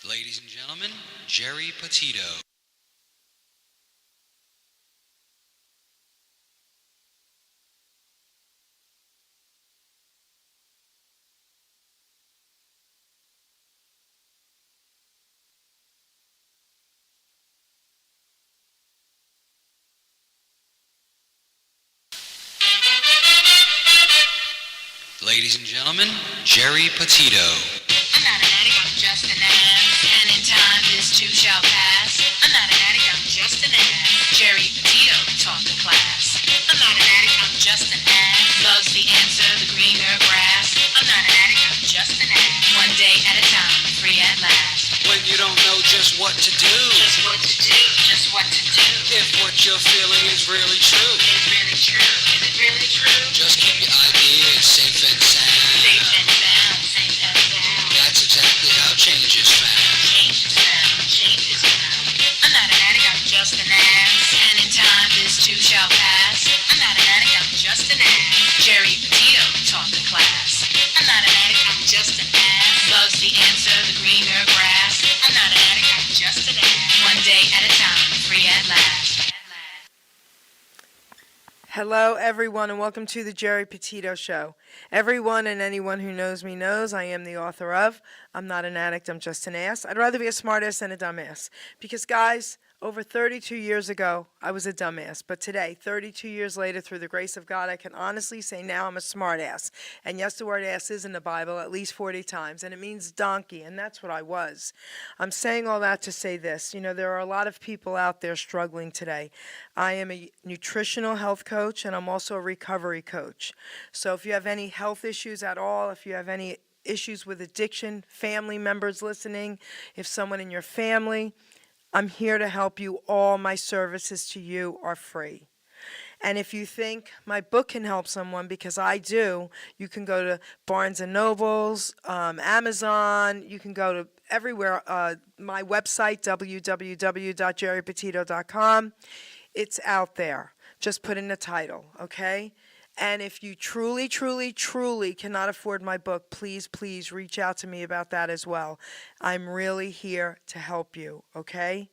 Ladies and gentlemen, Geri Petito. Ladies and gentlemen, Geri Petito. I'm not an addict, I'm just an ass. And in time this too shall pass. I'm not an addict, I'm just an ass. Geri Petito taught the class. I'm not an addict, I'm just an ass. Loves the answer, the greener grass. I'm not an addict, I'm just an ass. One day at a time, free at last. When you don't know just what to do, Just what to do, just what to do. if what you're feeling is really true, Is it really true? Is it really true? just keep your ideas safe and sound. Safe and sound, safe and sound. That's exactly how change is found. Change is found, change is found. I'm not an addict, I'm just an ass. And in time this too shall pass. I'm not an addict, I'm just an ass. Geri Petito taught the class. I'm not an addict, I'm just an ass. Loves the answer, the greener grass. I'm not an addict, I'm just an ass. One day at a time, free at last. Hello, everyone, and welcome to the Geri Petito Show. Everyone and anyone who knows me knows I am the author of I'm Not an Addict, I'm Just an Ass. I'd rather be a smartass than a dumbass. Because, guys, over 32 years ago, I was a dumbass. But today, 32 years later, through the grace of God, I can honestly say now I'm a smartass. And yes, the word ass is in the Bible at least 40 times, and it means donkey, and that's what I was. I'm saying all that to say this. You know, there are a lot of people out there struggling today. I am a nutritional health coach, and I'm also a recovery coach. So if you have any health issues at all, if you have any issues with addiction, family members listening, if someone in your family, I'm here to help you. All my services to you are free. And if you think my book can help someone, because I do, you can go to Barnes & Nobles, Amazon, you can go to everywhere. My website, www.geripetito.com, it's out there. Just put in the title, okay? And if you truly, truly, truly cannot afford my book, please, please reach out to me about that as well. I'm really here to help you, okay?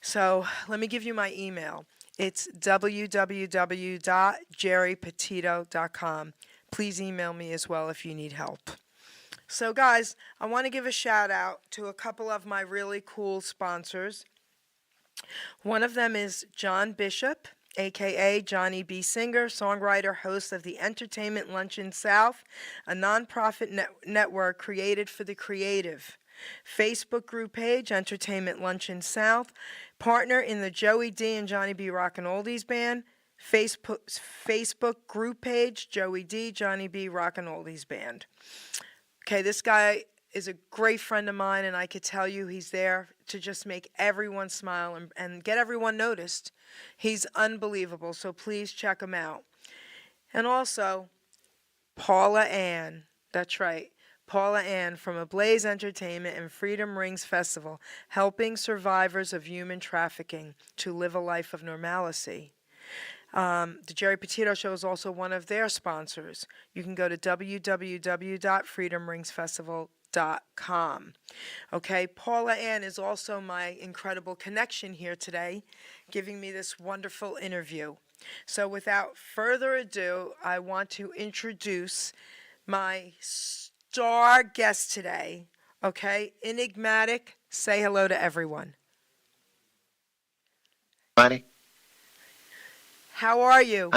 So let me give you my email. It's www.geripetito.com. Please email me as well if you need help. So guys, I want to give a shout out to a couple of my really cool sponsors. One of them is John Bishop, a.k.a. Johnny B. Singer, songwriter, host of the Entertainment Luncheon South, a nonprofit network created for the creative. Facebook group page, Entertainment Luncheon South. Partner in the Joey D. and Johnny B. Rockin' Oldies Band. Facebook group page, Joey D. Johnny B. Rockin' Oldies Band. Okay, this guy is a great friend of mine, and I could tell you he's there to just make everyone smile and get everyone noticed. He's unbelievable, so please check him out. And also, Paula Ann, that's right, Paula Ann from Ablaze Entertainment and Freedom Rings Festival, helping survivors of human trafficking to live a life of normalcy. The Geri Petito Show is also one of their sponsors. You can go to www.freedomringsfestival.com. Okay, Paula Ann is also my incredible connection here today, giving me this wonderful interview. So without further ado, I want to introduce my star guest today. Okay, Enigmatic, say hello to everyone. Buddy, How are you?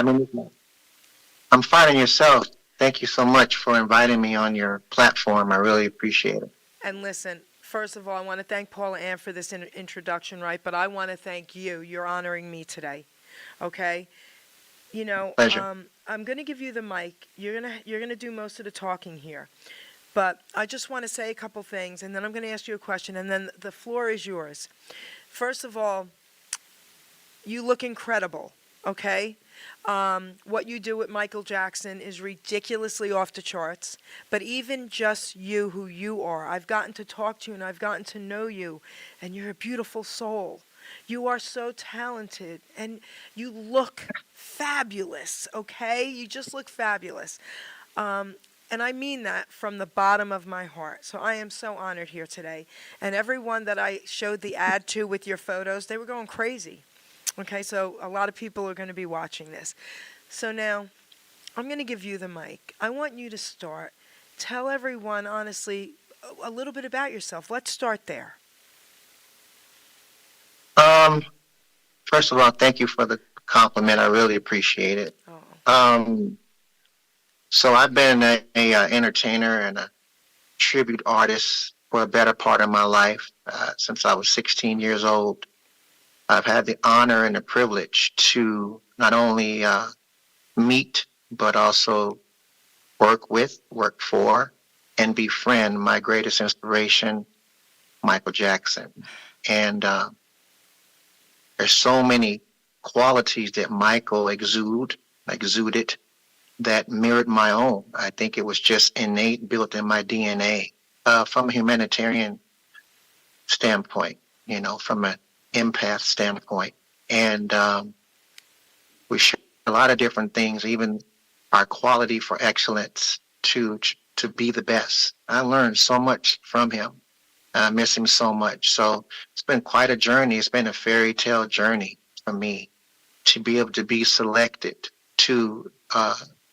I'm fine, and yourself. Thank you so much for inviting me on your platform. I really appreciate it. And listen, first of all, I want to thank Paula Ann for this introduction, right? But I want to thank you. You're honoring me today, okay? You know, Pleasure. I'm going to give you the mic. You're gonna do most of the talking here. But I just want to say a couple things, and then I'm going to ask you a question, and then the floor is yours. First of all, you look incredible, okay? What you do with Michael Jackson is ridiculously off the charts. But even just you, who you are, I've gotten to talk to you and I've gotten to know you, and you're a beautiful soul. You are so talented, and you look fabulous, okay? You just look fabulous. And I mean that from the bottom of my heart. So I am so honored here today. And everyone that I showed the ad to with your photos, they were going crazy. Okay, so a lot of people are going to be watching this. So now I'm going to give you the mic. I want you to start. Tell everyone, honestly, a little bit about yourself. Let's start there. Um, First of all, thank you for the compliment. I really appreciate it. Oh, Um, so I've been a entertainer and a tribute artist for a better part of my life since I was 16 years old. I've had the honor and the privilege to not only meet but also work with, work for, and befriend my greatest inspiration, Michael Jackson. And there's so many qualities that Michael exuded that mirrored my own. I think it was just innate, built in my DNA. From a humanitarian standpoint, from an empath standpoint. And we share a lot of different things, even our quality for excellence to be the best. I learned so much from him. I miss him so much. So it's been quite a journey. It's been a fairy tale journey for me to be able to be selected to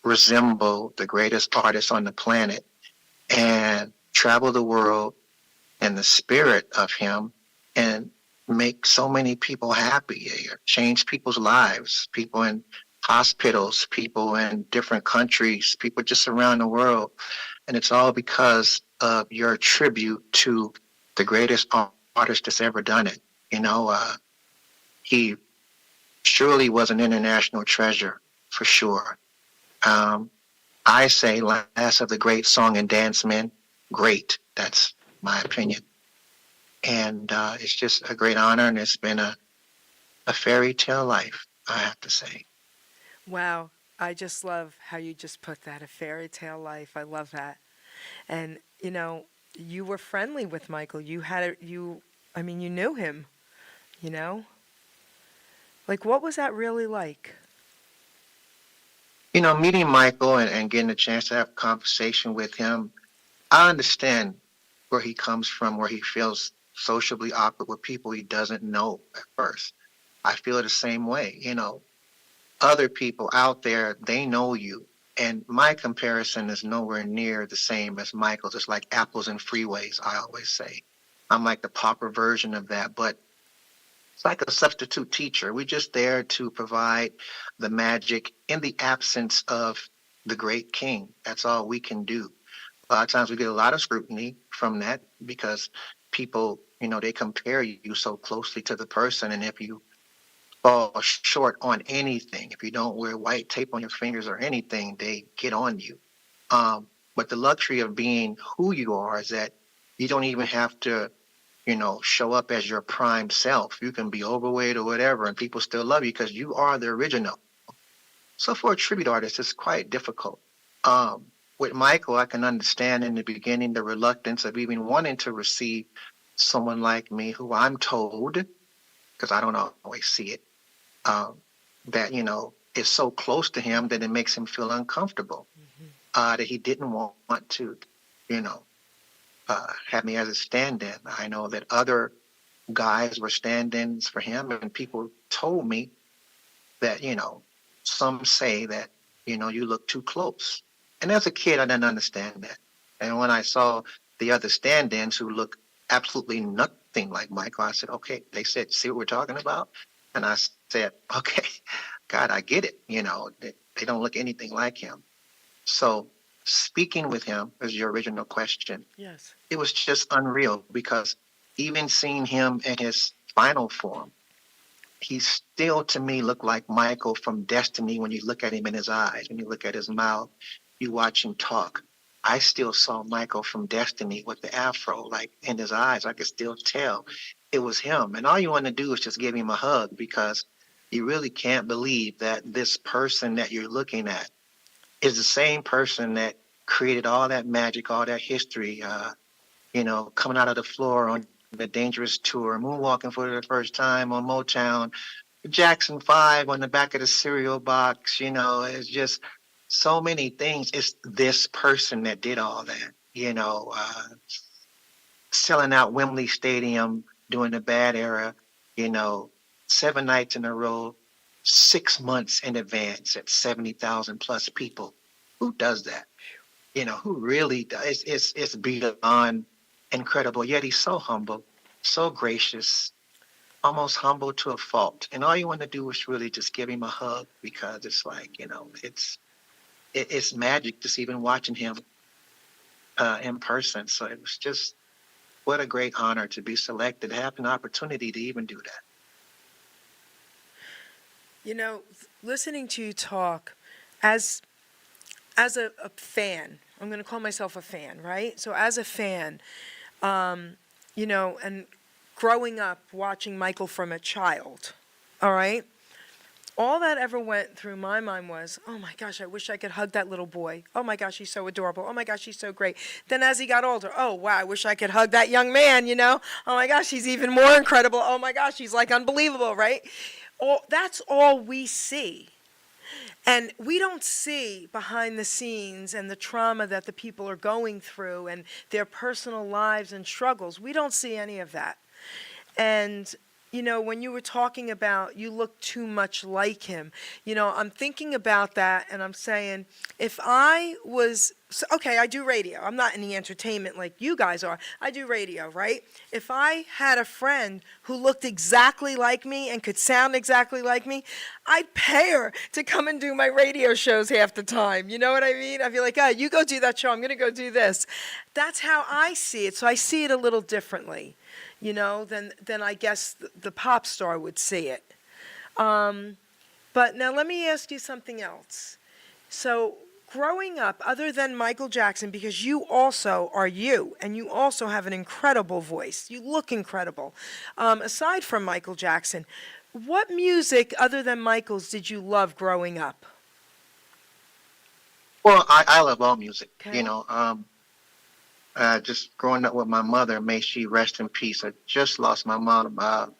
resemble the greatest artist on the planet and travel the world in the spirit of him and make so many people happy, change people's lives, people in hospitals, people in different countries, people just around the world. And it's all because of your tribute to the greatest artist that's ever done it. He surely was an international treasure for sure. I say last of the great song and dance men, great. That's my opinion. And it's just a great honor, and it's been a fairy tale life, I have to say. wow. I just love how you just put that, a fairy tale life. I love that. And, you were friendly with Michael. I mean, you knew him, you know? Like, what was that really like? Meeting Michael and getting a chance to have a conversation with him, I understand where he comes from, where he feels sociably awkward with people he doesn't know at first. I feel the same way. Other people out there, they know you. And my comparison is nowhere near the same as Michael's. It's like apples and freeways, I always say. I'm like the pauper version of that, but it's like a substitute teacher. We're just there to provide the magic in the absence of the great king. That's all we can do. A lot of times we get a lot of scrutiny from that because people, they compare you so closely to the person. And if you fall short on anything, if you don't wear white tape on your fingers or anything, they get on you. But the luxury of being who you are is that you don't even have to, show up as your prime self. You can be overweight or whatever, and people still love you because you are the original. So for a tribute artist, it's quite difficult. With Michael, I can understand in the beginning the reluctance of even wanting to receive someone like me who I'm told, because I don't always see it, that, is so close to him that it makes him feel uncomfortable, that he didn't want to, you know, have me as a stand-in. I know that other guys were stand-ins for him, and people told me that, some say that, you look too close. And as a kid, I didn't understand that. And when I saw the other stand-ins who look absolutely nothing like Michael, I said, okay, they said, see what we're talking about? And I said, okay, God, I get it. They don't look anything like him. So speaking with him is your original question. Yes. It was just unreal because even seeing him in his final form, he still to me looked like Michael from Destiny when you look at him in his eyes, when you look at his mouth, you watch him talk. I still saw Michael from Destiny with the afro, like in his eyes. I could still tell it was him. And all you want to do is just give him a hug because you really can't believe that this person that you're looking at is the same person that created all that magic, all that history, coming out of the floor on the Dangerous Tour, moonwalking for the first time on Motown, Jackson 5 on the back of the cereal box, it's just so many things. It's this person that did all that, selling out Wembley Stadium during the bad era, you know, 7 nights in a row, 6 months in advance at 70,000 plus people. Who does that? Who really does? It's beyond incredible. Yet he's so humble, so gracious, almost humble to a fault. And all you want to do is really just give him a hug, because it's like, it's magic just even watching him in person. So it was just, what a great honor to be selected, to have an opportunity to even do that. Listening to you talk as a fan, I'm going to call myself a fan, right? So as a fan, and growing up watching Michael from a child, all right? All that ever went through my mind was, oh my gosh, I wish I could hug that little boy. Oh my gosh, he's so adorable. Oh my gosh, he's so great. Then as he got older, oh wow, I wish I could hug that young man, Oh my gosh, he's even more incredible. Oh my gosh, he's like unbelievable, right? That's all we see. And we don't see behind the scenes and the trauma that the people are going through and their personal lives and struggles. We don't see any of that. And when you were talking about you look too much like him, I'm thinking about that and I'm saying, if I was, okay, I do radio. I'm not in the entertainment like you guys are. I do radio, right? If I had a friend who looked exactly like me and could sound exactly like me, I'd pay her to come and do my radio shows half the time. You know what I mean? I'd be like, you go do that show. I'm going to go do this. That's how I see it. So I see it a little differently. Than I guess the pop star would see it. But now let me ask you something else. So growing up, other than Michael Jackson, because you also are you, and you also have an incredible voice. You look incredible. Aside from Michael Jackson, what music other than Michael's did you love growing up? Well, I love all music, Okay. Just growing up with my mother, may she rest in peace. I just lost my mom about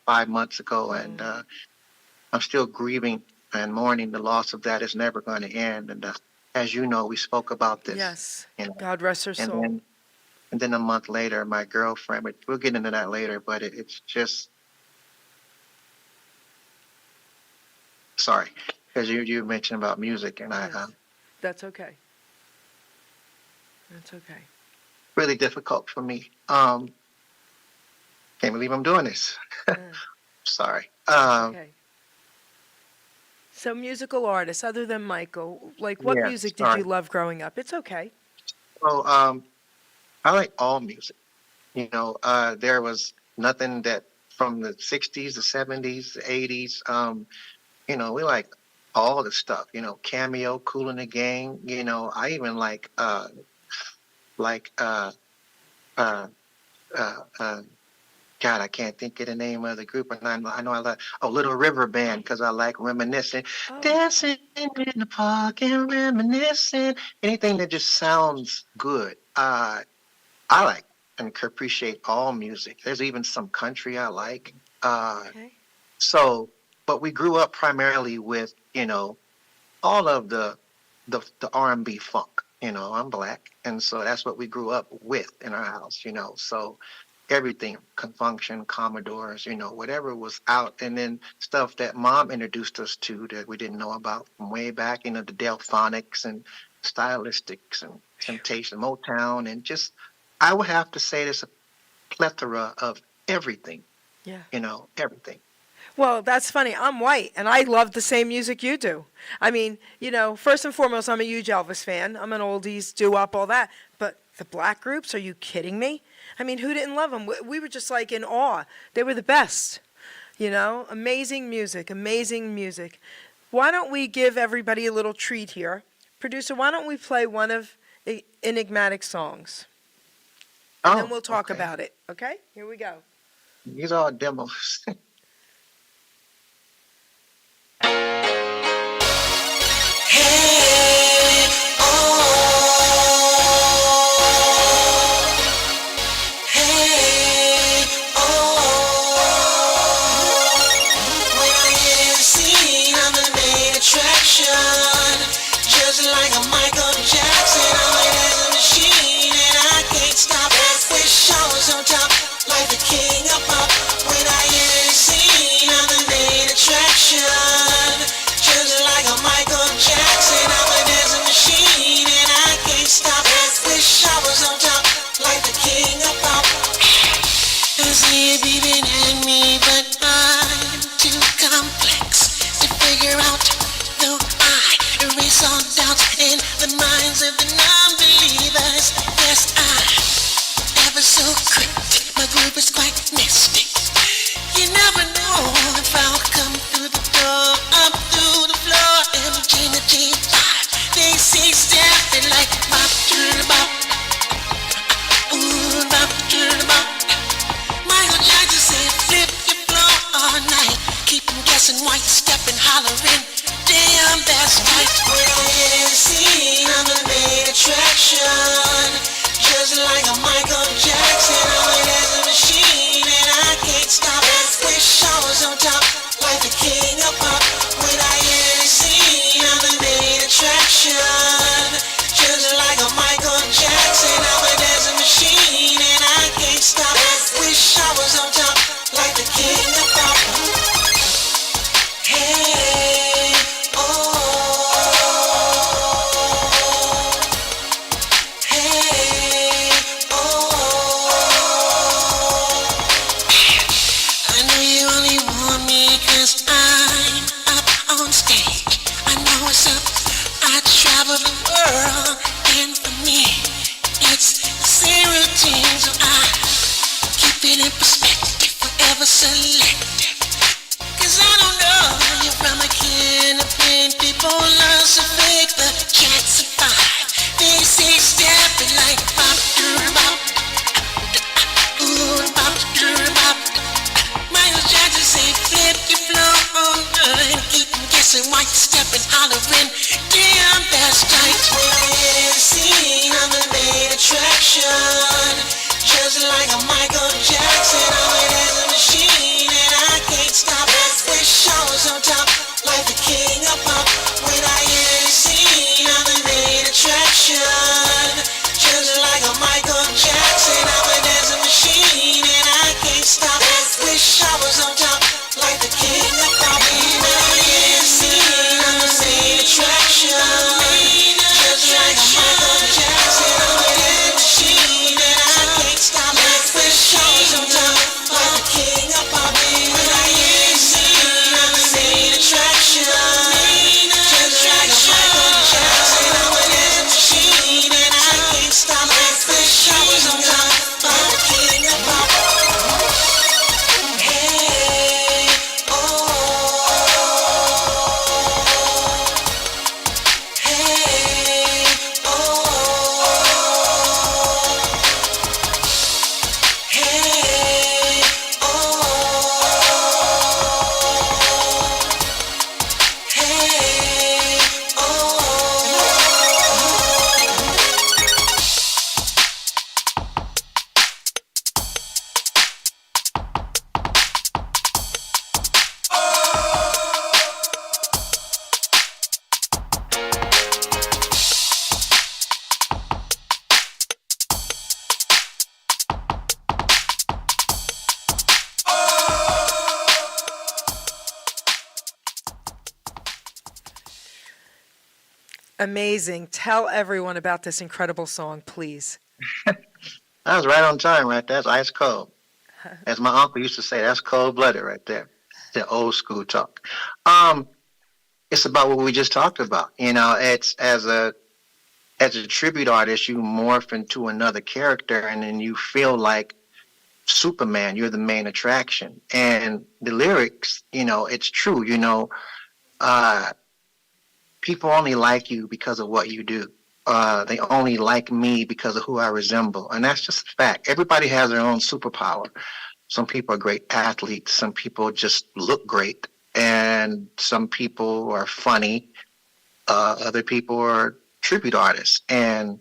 5 months ago, and I'm still grieving and mourning the loss of that. It's never going to end. And as you know, we spoke about this. Yes. God rest her soul. And then a month later, my girlfriend, but we'll get into that later, but it's just, sorry, because you mentioned about music, and Yes. That's okay. That's okay. Really difficult for me. Can't believe I'm doing this. Sorry. Okay. So musical artists, other than Michael, like what music did you love growing up? It's okay. Well, I like all music. There was nothing that from the 60s, the 70s, the 80s. We like all the stuff, Cameo, Kool and the Gang. I even like God, I can't think of the name of the group, and I know I like Little River Band, because I like reminiscing, dancing in the park and reminiscing. Anything that just sounds good. I like and appreciate all music. There's even some country I like. Okay. So, but we grew up primarily with all of the R&B funk. I'm black, and so that's what we grew up with in our house. So everything, Confunction, Commodores, whatever was out, and then stuff that Mom introduced us to that we didn't know about from way back. The Delphonics and Stylistics and Temptation, Motown, and just, I would have to say there's a plethora of everything. Yeah. Everything. Well, that's funny. I'm white, and I love the same music you do. I mean, first and foremost, I'm a huge Elvis fan. I'm an oldies, doo-wop, all that. But the black groups, are you kidding me? I mean, who didn't love them? We were just like in awe. They were the best. Amazing music, amazing music. Why don't we give everybody a little treat here? Producer, why don't we play one of Enigmatic songs? And then we'll talk about it, okay? Here we go. These are all demos. Just keep beating at me, but I'm too complex to figure out. Though I erase all doubts in the minds of the non-believers. Yes, I'm ever so cryptic. My group is quite mystic. You never know if I'll come through the door, up through the floor. MG 5, they say stepping like bop to the bop. Ooh, bop to the bop. Michael Jackson said flip your floor all night. Keep 'em guessing while you stepping, hollering. Damn, that's right. When I hit the scene, I'm the main attraction. Just like a Michael Jackson, I'm as a machine, and I can't stop. Wish I was on top, like the king of pop. When I hit the scene, I'm the main attraction. Just like a Michael Jackson, I'm as a machine, and I can't stop. Wish I was on top, like the king of pop. Hey, oh, hey, oh. I know you only want me 'cause I'm up on stage. I know what's up. I travel the world, and for me, it's the same routine. So I keep it in perspective, forever selective. 'Cause I don't know you're from a can of pain. People love to fake the Jackson 5. They say stepping like bop to bop. Ooh, bop to bop. Michael Jackson say flip your floor on good. Keep 'em guessing while you stepping, hollering. Damn, that's right. When I hit the scene, I'm the main attraction. Just like a Michael Jackson, I'm as a machine, and I can't stop. Wish I was on top, like the king of pop. When I hit the scene, I'm the main attraction. Just like a Michael Jackson, I'm as a machine, and I can't stop. Wish I was on top, like the king of pop. When I hit the scene, I'm the main attraction. Just like a Michael Jackson, I'm as a machine, and I can't stop. Wish I was on top, like the king of pop. When I hit the scene, I'm the main attraction. Just like a Michael Jackson, I'm as a machine, and I can't stop. Wish I was on top, like the king of pop. Hey, oh, hey, oh, hey, oh, hey, oh. Amazing. Tell everyone about this incredible song, please. That was right on time, right there. That's ice cold. As my uncle used to say, that's cold-blooded right there. The old school talk. It's about what we just talked about. You know, it's as a tribute artist, you morph into another character, and then you feel like Superman. You're the main attraction. And the lyrics, you know, it's true. You know, people only like you because of what you do. They only like me because of who I resemble. And that's just a fact. Everybody has their own superpower. Some people are great athletes. Some people just look great. And some people are funny. Other people are tribute artists. And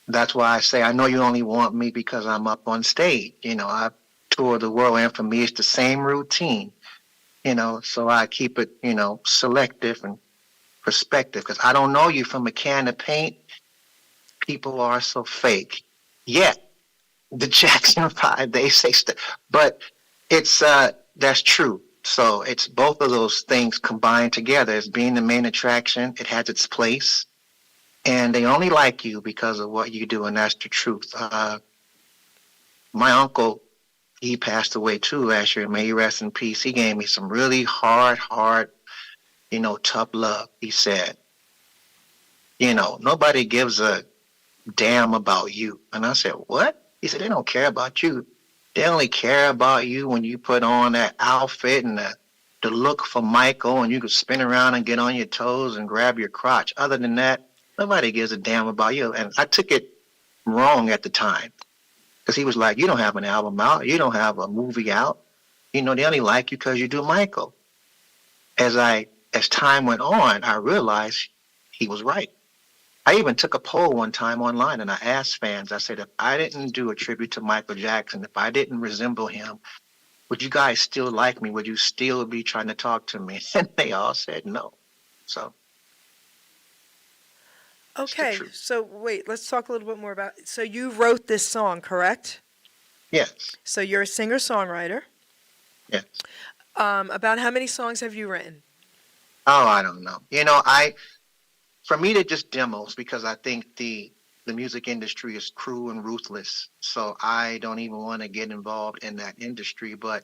that's why I say, I know you only want me because I'm up on stage. You know, I tour the world, and for me, it's the same routine. You know, so I keep it, you know, selective and perspective, because I don't know you from a can of paint. People are so fake. Yet, the Jackson 5, they say stuff. But it's, that's true. So it's both of those things combined together as being the main attraction. It has its place. And they only like you because of what you do, and that's the truth. My uncle, he passed away too last year. May he rest in peace. He gave me some really hard, tough love. He said, nobody gives a damn about you. And I said, what? He said, they don't care about you. They only care about you when you put on that outfit and the look for Michael, and you can spin around and get on your toes and grab your crotch. Other than that, nobody gives a damn about you. And I took it wrong at the time, because he was like, you don't have an album out. You don't have a movie out. They only like you because you do Michael. As time went on, I realized he was right. I even took a poll one time online, and I asked fans, I said, if I didn't do a tribute to Michael Jackson, if I didn't resemble him, would you guys still like me? Would you still be trying to talk to me? And they all said no. So. Okay, so wait, let's talk a little bit more about, so you wrote this song, correct? Yes. So you're a singer-songwriter. Yes. About how many songs have you written? Oh, I don't know. For me, they're just demos, because I think the music industry is cruel and ruthless. So I don't even want to get involved in that industry. But,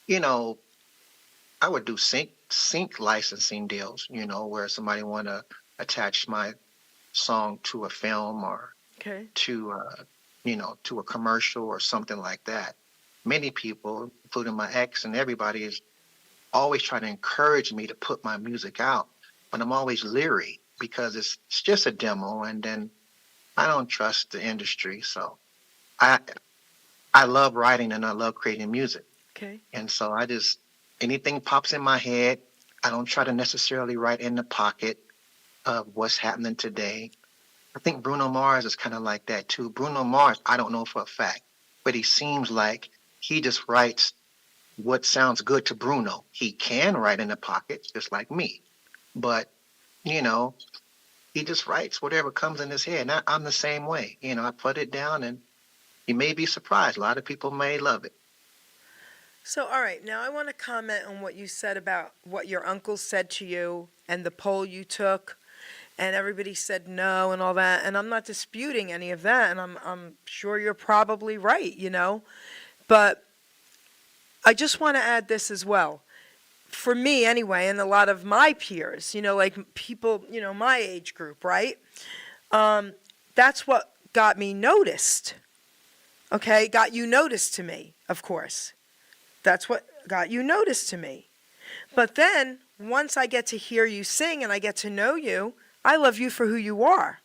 I would do sync licensing deals, where somebody want to attach my song to a film or to, to a commercial or something like that. Many people, including my ex and everybody, is always trying to encourage me to put my music out. But I'm always leery, because it's just a demo, and then I don't trust the industry. So I love writing and I love creating music. Okay. And so anything pops in my head, I don't try to necessarily write in the pocket of what's happening today. I think Bruno Mars is kind of like that too. Bruno Mars, I don't know for a fact, but he seems like he just writes what sounds good to Bruno. He can write in the pocket, just like me. But he just writes whatever comes in his head. And I'm the same way. I put it down, and you may be surprised. A lot of people may love it. So, all right, now I want to comment on what you said about what your uncle said to you and the poll you took, and everybody said no and all that. And I'm not disputing any of that, and I'm sure you're probably right, But I just want to add this as well. For me anyway, and a lot of my peers, like people, my age group, right? That's what got me noticed. Okay? Got you noticed to me, of course. That's what got you noticed to me. But then, once I get to hear you sing and I get to know you, I love you for who you are.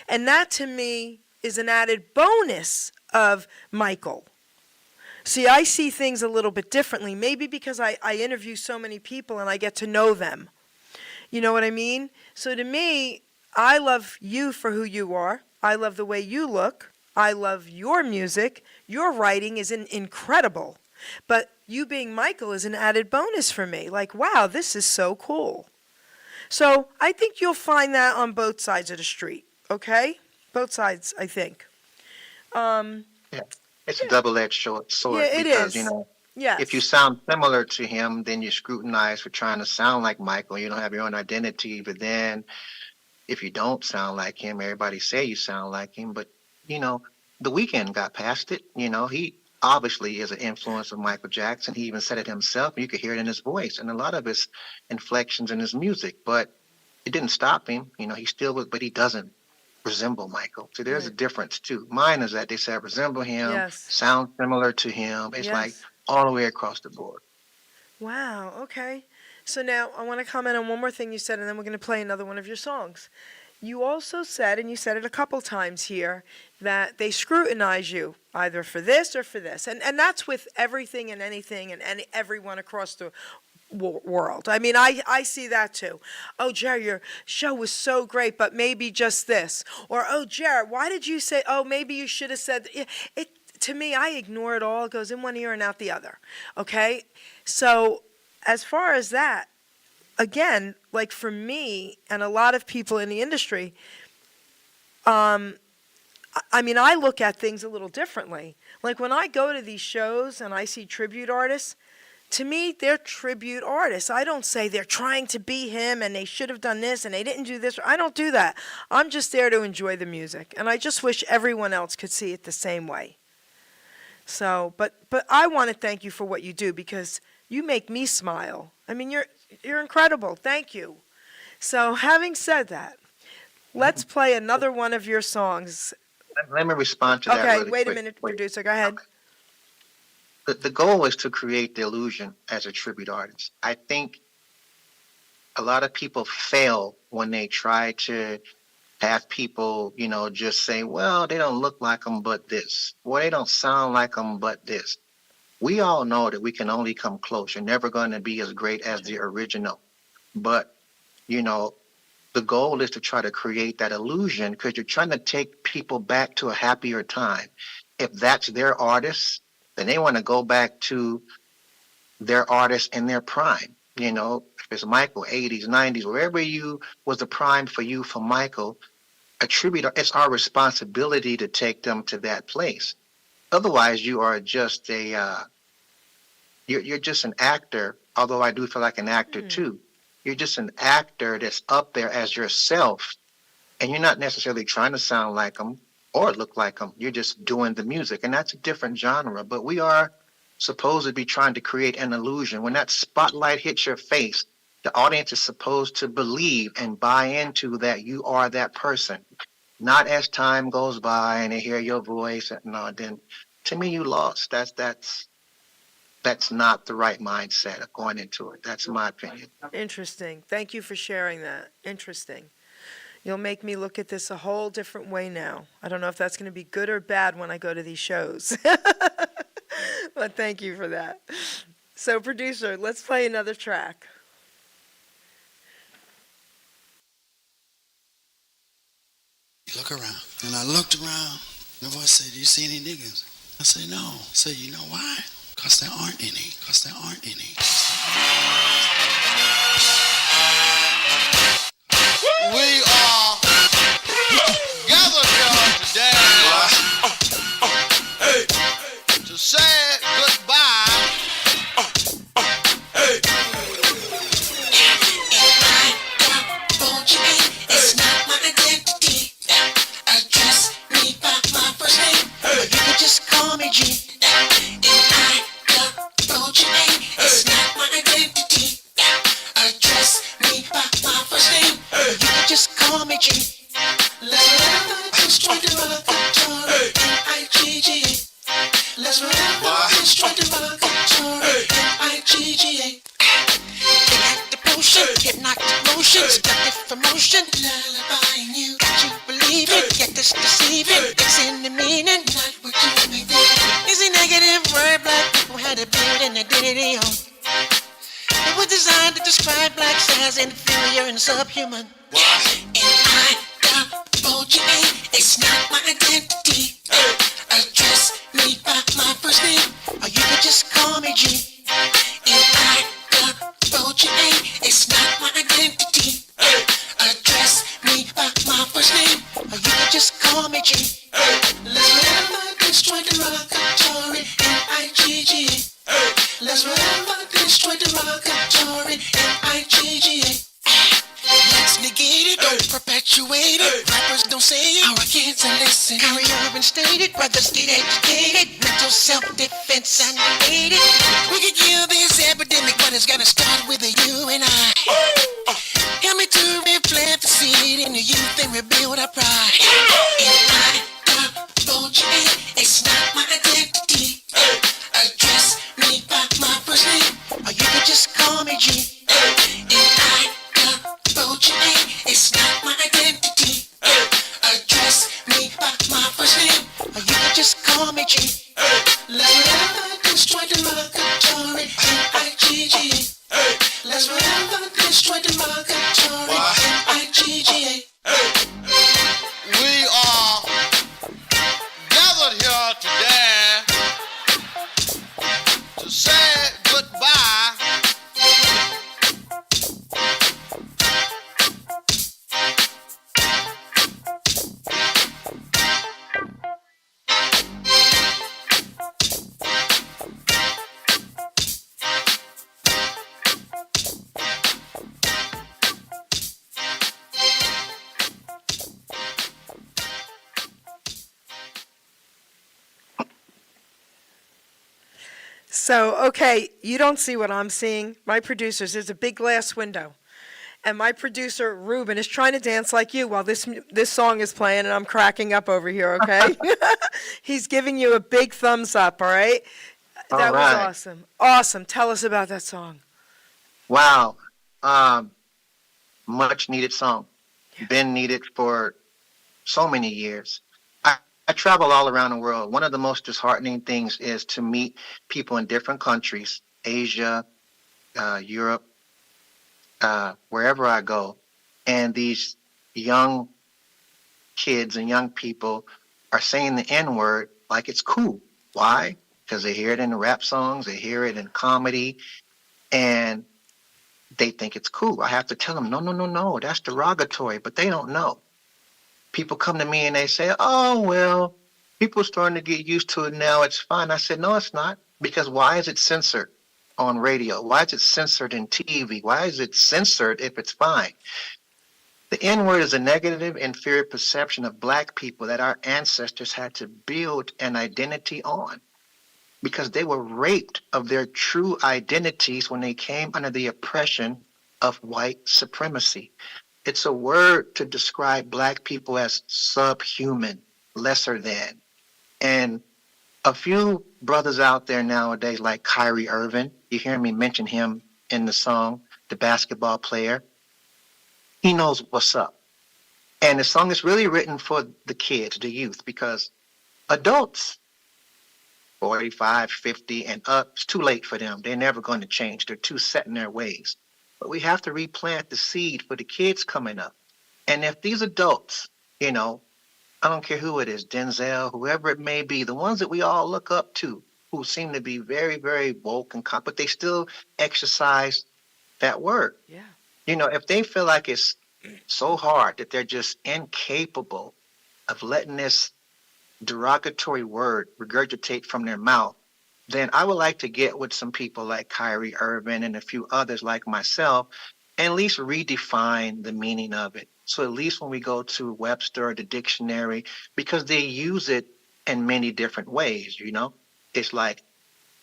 And that to me is an added bonus of Michael. See, I see things a little bit differently, maybe because I interview so many people and I get to know them. You know what I mean? So to me, I love you for who you are. I love the way you look. I love your music. Your writing is incredible. But you being Michael is an added bonus for me. Like, wow, this is so cool. So I think you'll find that on both sides of the street, okay? Both sides, I think. Yeah. It's a double-edged sword. Yeah, it because, is. Yes. if you sound similar to him, then you're scrutinized for trying to sound like Michael. You don't have your own identity. But then if you don't sound like him, everybody say you sound like him. But, The Weeknd got past it. He obviously is an influence of Michael Jackson. He even said it himself. You could hear it in his voice and a lot of his inflections in his music. But it didn't stop him. He still was, but he doesn't resemble Michael. So there's a difference too. Mine is that they said resemble him, sound similar to him. It's like all the way across the board. Wow, okay. So now I want to comment on one more thing you said, and then we're going to play another one of your songs. You also said, and you said it a couple times here, that they scrutinize you either for this or for this. And that's with everything and anything and everyone across the world. I mean, I see that too. Oh, Jerry, your show was so great, but maybe just this. Or, oh, Jerry, why did you say, oh, maybe you should have said, to me, I ignore it all. It goes in one ear and out the other. Okay? So as far as that, again, like for me and a lot of people in the industry, I mean, I look at things a little differently. Like when I go to these shows and I see tribute artists, to me, they're tribute artists. I don't say they're trying to be him and they should have done this and they didn't do this. I don't do that. I'm just there to enjoy the music. And I just wish everyone else could see it the same way. So, but I want to thank you for what you do because you make me smile. I mean, you're incredible. Thank you. So, having said that, let's play another one of your songs. Let me respond to that Okay, really wait a quick. minute, producer. Go ahead. The goal is to create the illusion as a tribute artist. I think a lot of people fail when they try to have people, just say, well, they don't look like them, but this. Well, they don't sound like them, but this. We all know that we can only come close. You're never going to be as great as the original. But, you know, the goal is to try to create that illusion because you're trying to take people back to a happier time. If that's their artist, then they want to go back to their artist in their prime. If it's Michael, 80s, 90s, wherever you was the prime for you for Michael, attribute, it's our responsibility to take them to that place. Otherwise, you are just you're just an actor, although I do feel like an actor too. You're just an actor that's up there as yourself, and you're not necessarily trying to sound like them or look like them. You're just doing the music, and that's a different genre. But we are supposed to be trying to create an illusion. When that spotlight hits your face, the audience is supposed to believe and buy into that you are that person. Not as time goes by and they hear your voice. No, then to me, you lost. That's not the right mindset of going into it. That's my opinion. Interesting. Thank you for sharing that. Interesting. You'll make me look at this a whole different way now. I don't know if that's going to be good or bad when I go to these shows. But thank you for that. So, producer, let's play another track. Look around. And I looked around. The voice said, "Do you see any niggas?" I said, "No." I said, "You know why? Because there aren't any. Because there aren't any." We are gathered here today to say goodbye. It's not my identity. Address me by my first name, or you can just call me G. And I told you, it's not my identity. Address me by my first name, or you can just call me G. Let's run destroy the derogatory N-I-G-G-A. Let's run destroy the derogatory N-I-G-G-A. They got the potion, hypnotic motion, seductive for motion, lullabying you. Got you believing, yet this deceiving. It's in the meaning, not what you may think. Is a negative word? Black people had a beard and identity on. It was designed to describe blacks as inferior and subhuman. N-I-double-G-A, it's not my identity. Address me by my first name, or you could just call me G. N-I-double-G-A, it's not my identity. Address me by my first name, or you could just call me G. Let's never destroy the derogatory N-I-G-G-A. Let's never destroy the derogatory N-I-G-G-A. Let's negate it, don't perpetuate it. Rappers don't say it, our kids are listening. Carry urban stated, brothers get educated. Mental self-defense undebated. We could kill this epidemic, but it's gotta start with you and I. Help me to replant the seed in the youth and rebuild our pride. N-I-double-G-A, it's not my identity. Address me by my first name, or you could just call me G. N-I-double-G-A, it's not my identity. Address me by my first name, or you could just call me G. Let's never destroy the derogatory N-I-G-G-A. Let's never destroy the derogatory N-I-G-G-A. We are gathered here today to say goodbye. So, okay, you don't see what I'm seeing. My producers, there's a big glass window. And my producer, Ruben, is trying to dance like you while this song is playing, and I'm cracking up over here, okay? He's giving you a big thumbs up, all right? All That was right. awesome. Awesome. Tell us about that song. Wow. Um, Much needed song. Been needed for so many years. I travel all around the world. One of the most disheartening things is to meet people in different countries, Asia, Europe, wherever I go, and these young kids and young people are saying the N word like it's cool. Why? Because they hear it in the rap songs, they hear it in comedy, and they think it's cool. I have to tell them, no, no, no, no, that's derogatory, but they don't know. People come to me and they say, oh, well, people are starting to get used to it now. It's fine. I said, no, it's not. Because why is it censored on radio? Why is it censored in TV? Why is it censored if it's fine? The N word is a negative, inferior perception of black people that our ancestors had to build an identity on because they were raped of their true identities when they came under the oppression of white supremacy. It's a word to describe black people as subhuman, lesser than. And a few brothers out there nowadays, like Kyrie Irving, you hear me mention him in the song, the basketball player, he knows what's up. And the song is really written for the kids, the youth, because adults, 45, 50, and up, it's too late for them. They're never going to change. They're too set in their ways. But we have to replant the seed for the kids coming up. And if these adults, I don't care who it is, Denzel, whoever it may be, the ones that we all look up to, who seem to be very, very woke and but they still exercise that word. Yeah. If they feel like it's so hard that they're just incapable of letting this derogatory word regurgitate from their mouth, then I would like to get with some people like Kyrie Irving and a few others like myself and at least redefine the meaning of it. So at least when we go to Webster or the dictionary, because they use it in many different ways, it's like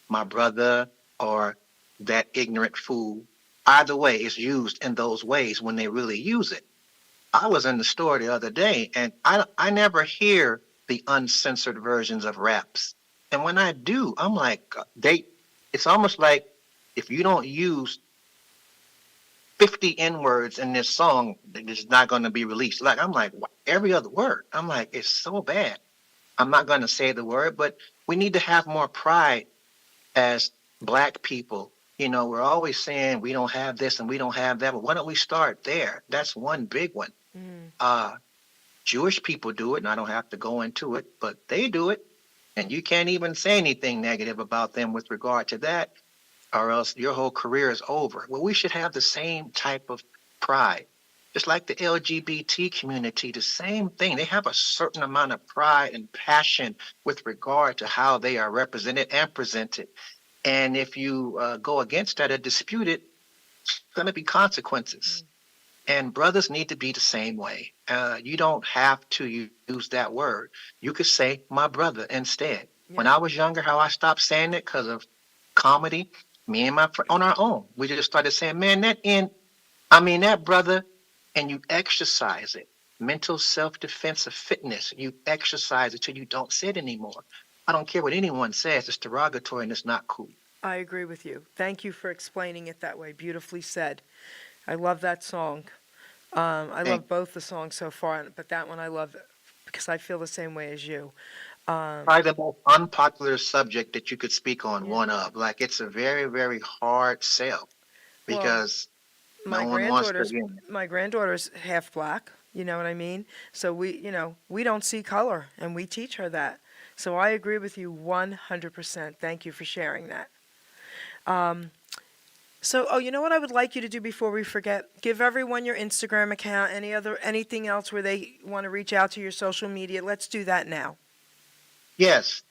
my brother or that ignorant fool. Either way, it's used in those ways when they really use it. I was in the store the other day and I never hear the uncensored versions of raps. And when I do, I'm like, it's almost like if you don't use 50 N words in this song, it's not going to be released. Like, I'm like, every other word. I'm like, it's so bad. I'm not going to say the word, but we need to have more pride as black people. We're always saying we don't have this and we don't have that, but why don't we start there? That's one big one. Jewish people do it, and I don't have to go into it, but they do it. And you can't even say anything negative about them with regard to that, or else your whole career is over. Well, we should have the same type of pride. Just like the LGBT community, the same thing. They have a certain amount of pride and passion with regard to how they are represented and presented. And if you go against that or dispute it, it's going to be consequences. And brothers need to be the same way. You don't have to use that word. You could say my brother instead. Yeah. When I was younger, how I stopped saying it because of comedy, me and my friend on our own, we just started saying, man, that brother, and you exercise it. Mental self-defense of fitness. You exercise it till you don't say it anymore. I don't care what anyone says. It's derogatory and it's not cool. I agree with you. Thank you for explaining it that way. Beautifully said. I love that song. I love both the songs so far, but that one I love because I feel the same way as you. Probably the most unpopular subject that you could speak on, one of. Like, it's a very, very hard sell because no one wants to. My granddaughter's half black, you know what I mean? So we don't see color, and we teach her that. So I agree with you 100%. Thank you for sharing that. So, you know what I would like you to do before we forget? Give everyone your Instagram account, anything else where they want to reach out to your social media. Let's do that now. Yes.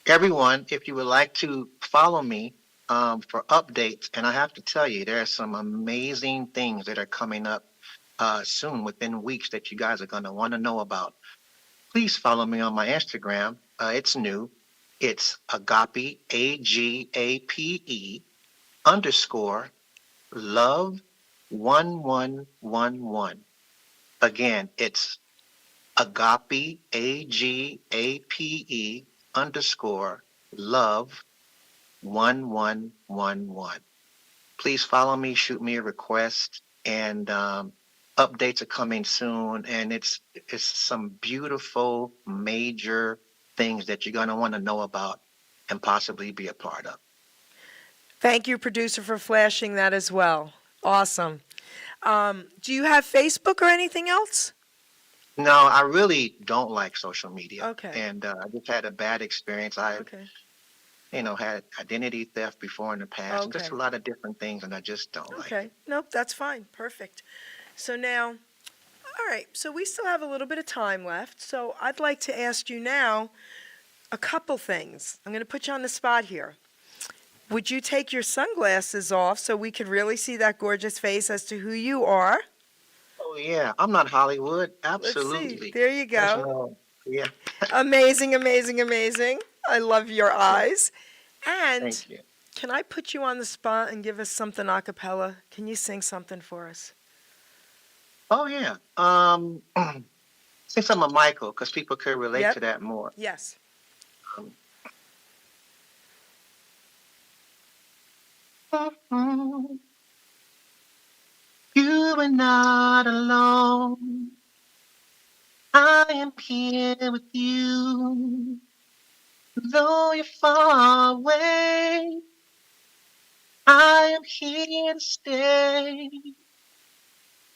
Everyone, if you would like to follow me for updates, and I have to tell you, there are some amazing things that are coming up soon, within weeks, that you guys are going to want to know about. Please follow me on my Instagram. It's new. It's Agape, AGAPE underscore love 1111. Again, it's Agape, AGAPE underscore love 1111. Please follow me, shoot me a request, and updates are coming soon. And it's some beautiful major things that you're going to want to know about and possibly be a part of. Thank you, producer, for flashing that as well. Awesome. Do you have Facebook or anything else? No, I really don't like social media. Okay. And I just had a bad experience. I, Okay. had identity theft before in the past, and just Okay. a lot of different things, and I just don't like it. Okay. Nope, that's fine. Perfect. So now, all right, so we still have a little bit of time left. So I'd like to ask you now a couple things. I'm going to put you on the spot here. Would you take your sunglasses off so we could really see that gorgeous face as to who you are? Oh yeah, I'm not Hollywood. Let's see. Absolutely. There you There's go. no, yeah. Amazing, amazing, amazing. I love your eyes. And Thank you. can I put you on the spot and give us something a cappella? Can you sing something for us? Oh yeah. Since I'm a Michael, because people could relate Yep. to that more. Yes. Mhm. You are not alone. I am here with you. Though you're far away, I am here to stay.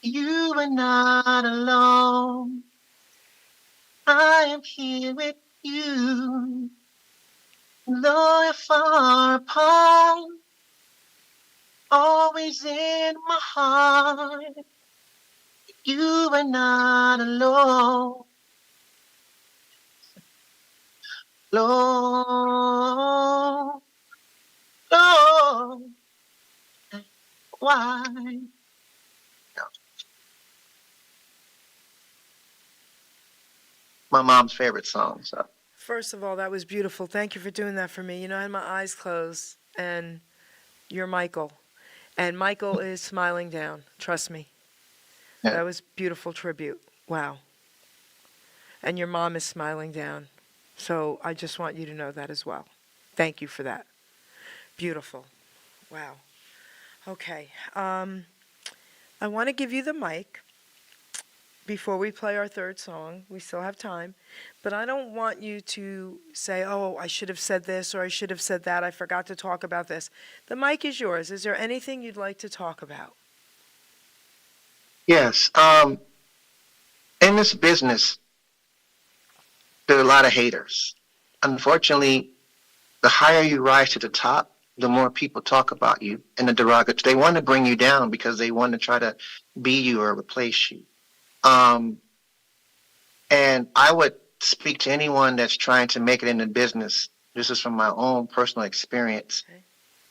You are not alone. I am here with you. Though you're far apart, always in my heart. You are not alone. Lord, Lord, why? My mom's favorite song. So First of all, that was beautiful. Thank you for doing that for me. You know, I had my eyes closed, and you're Michael. And Michael is smiling down. Trust me. yeah. That was beautiful tribute. Wow. And your mom is smiling down. So I just want you to know that as well. Thank you for that. Beautiful. Wow. Okay. I want to give you the mic before we play our third song. We still have time. But I don't want you to say, oh, I should have said this or I should have said that. I forgot to talk about this. The mic is yours. Is there anything you'd like to talk about? Yes. In this business, there are a lot of haters. Unfortunately, the higher you rise to the top, the more people talk about you and the derogatory. They want to bring you down because they want to try to be you or replace you. And I would speak to anyone that's trying to make it in the business. This is from my own personal experience. Okay.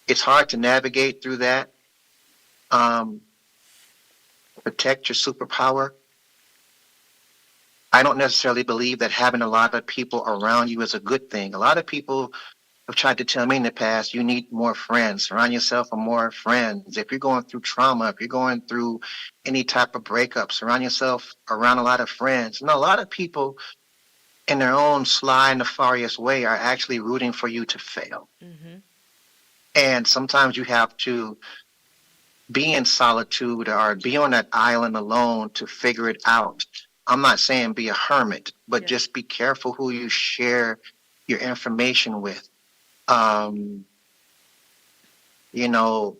It's hard to navigate through that. Protect your superpower. I don't necessarily believe that having a lot of people around you is a good thing. A lot of people have tried to tell me in the past, you need more friends. Surround yourself with more friends. If you're going through trauma, if you're going through any type of breakup, surround yourself around a lot of friends. No, a lot of people in their own sly, nefarious way are actually rooting for you to fail. Mm-hmm. And sometimes you have to be in solitude or be on that island alone to figure it out. I'm not saying be a hermit, but Yeah. just be careful who you share your information with. You know,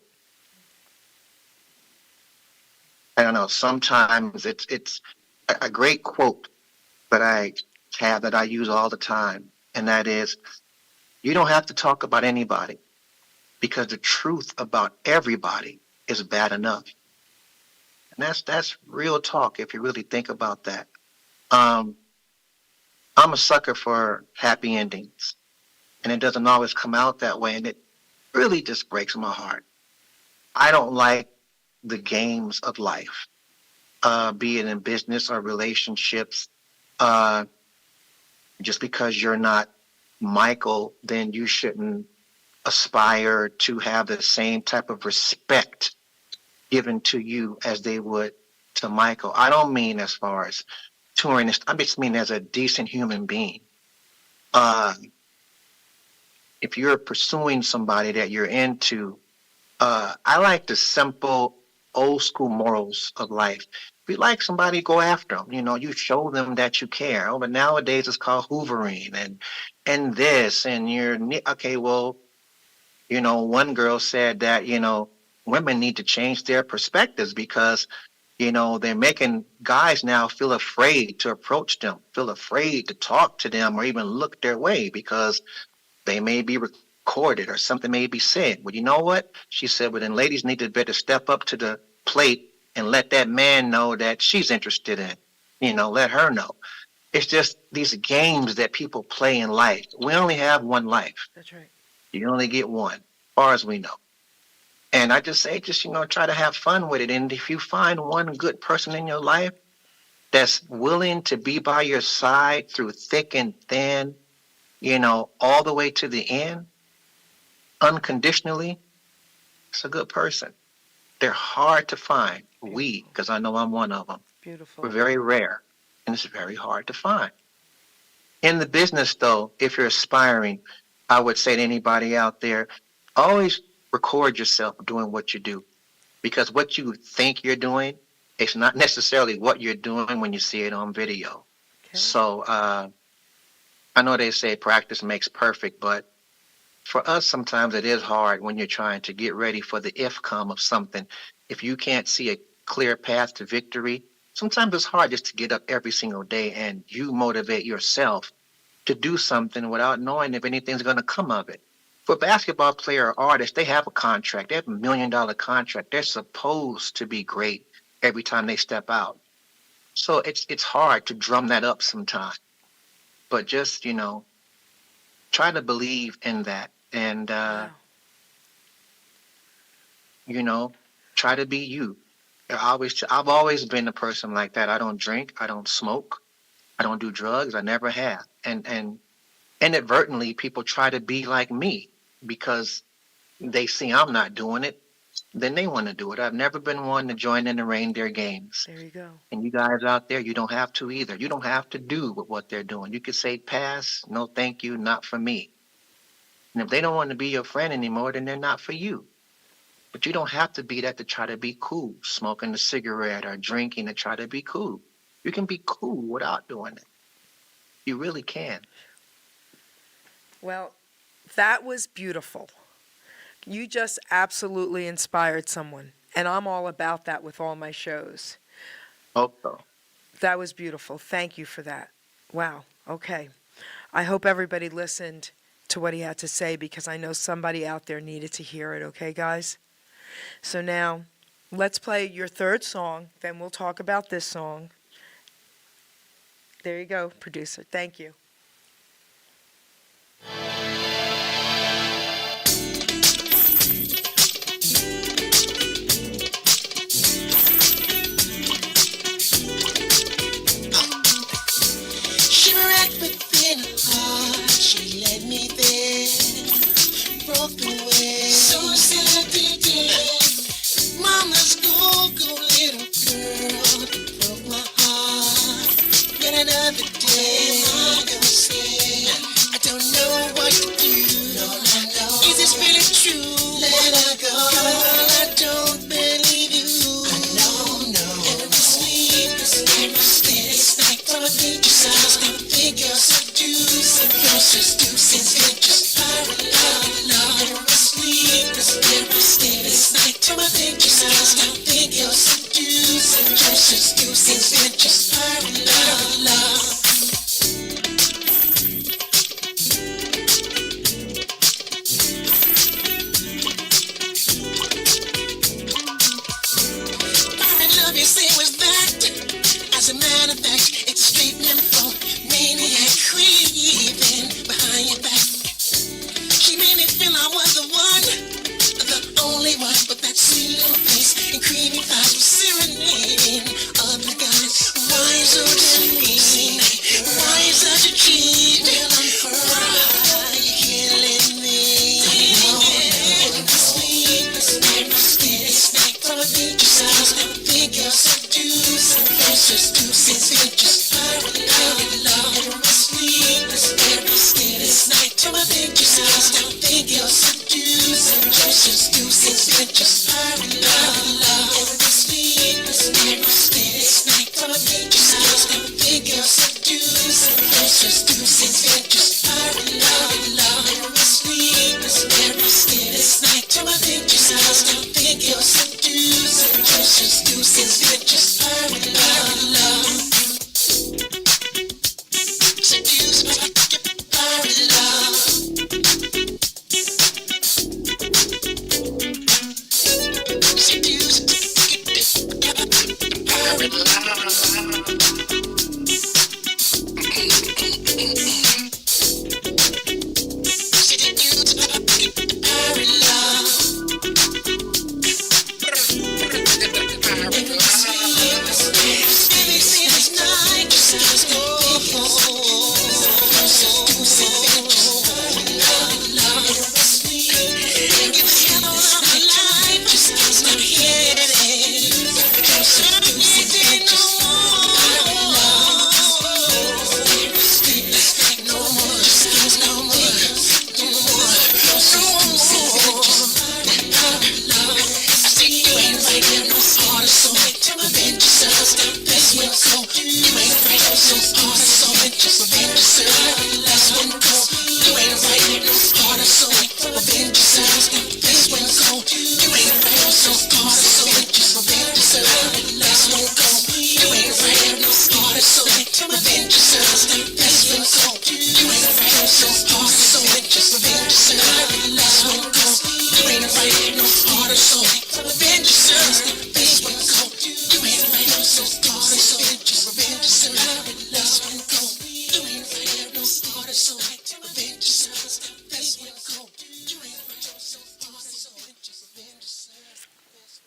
I don't know. Sometimes it's a great quote that I have that I use all the time, and that is, you don't have to talk about anybody because the truth about everybody is bad enough. And that's real talk if you really think about that. I'm a sucker for happy endings, and it doesn't always come out that way, and it really just breaks my heart. I don't like the games of life, be it in business or relationships. Just because you're not Michael, then you shouldn't aspire to have the same type of respect given to you as they would to Michael. I don't mean as far as touring. I just mean as a decent human being. Uh, if you're pursuing somebody that you're into, I like the simple, old school morals of life. If you like somebody, go after them. You know, you show them that you care. Oh, but nowadays it's called hoovering and this and okay. Well, you know, one girl said that women need to change their perspectives because they're making guys now feel afraid to approach them, feel afraid to talk to them, or even look their way because they may be recorded or something may be said. Well, you know what? She said, well, then ladies need to better step up to the plate and let that man know that she's interested in. Let her know. It's just these games that people play in life. We only have one life. That's right. You only get one, as far as we know. And I just say, try to have fun with it. And if you find one good person in your life that's willing to be by your side through thick and thin, all the way to the end, unconditionally, it's a good person. They're hard to find. Because I know I'm one of them. Beautiful. We're very rare, and it's very hard to find. In the business, though, if you're aspiring, I would say to anybody out there, always record yourself doing what you do, because what you think you're doing, it's not necessarily what you're doing when you see it on video. Okay. So I know they say practice makes perfect, but for us, sometimes it is hard when you're trying to get ready for the if-come of something. If you can't see a clear path to victory, sometimes it's hard just to get up every single day and you motivate yourself to do something without knowing if anything's going to come of it. For a basketball player or artist, they have a contract. They have $1 million contract. They're supposed to be great every time they step out. So it's hard to drum that up sometimes. But just, try to believe in that. And, try to be you. I've always been a person like that. I don't drink. I don't smoke. I don't do drugs. I never have. And inadvertently, people try to be like me because they see I'm not doing it. Then they want to do it. I've never been one to join in the reindeer games. There you go. And you guys out there, you don't have to either. You don't have to do what they're doing. You could say pass, no thank you, not for me. And if they don't want to be your friend anymore, then they're not for you. But you don't have to be that to try to be cool, smoking a cigarette or drinking to try to be cool. You can be cool without doing it. You really can. Well, that was beautiful. You just absolutely inspired someone. And I'm all about that with all my shows. Hope so. That was beautiful. Thank you for that. Wow. Okay. I hope everybody listened to what he had to say because I know somebody out there needed to hear it. Okay, guys? So now, let's play your third song. Then we'll talk about this song. There you go, producer. Thank you. Shipwrecked within her heart, she led me there, broken away, so sad today. Mama's go little girl, broke my heart. Yet another day, I'm gonna say, I don't know what to do. No, I know. Is this really true? Let her go. Girl, I don't believe you. I know, no. Every sleepless night, it's like from a picture sounds. Don't think you're seducing. You're seducing. It's just love. Every sleepless night, it's like from a picture sounds. Don't think you're seducing. You're seducing. It's just love. You say was that, as a matter of fact, it's straight nympho, maniac, creeping behind your back. She made me feel I was the one, the only one, but that sweet little face and creamy thighs was serenading other guys. Why so than me? Why such a cheat? Till I'm fried. adventures, pirate love, sleepless, this night to my adventures, don't think you're seduced, adventures, pirate love, sleepless, this night to my adventures, don't think you're seduced, adventures, pirate love, sleepless, this night to my adventures, don't think you're seduced, adventures, pirate love. Seduced by pirate love. Seduced pirate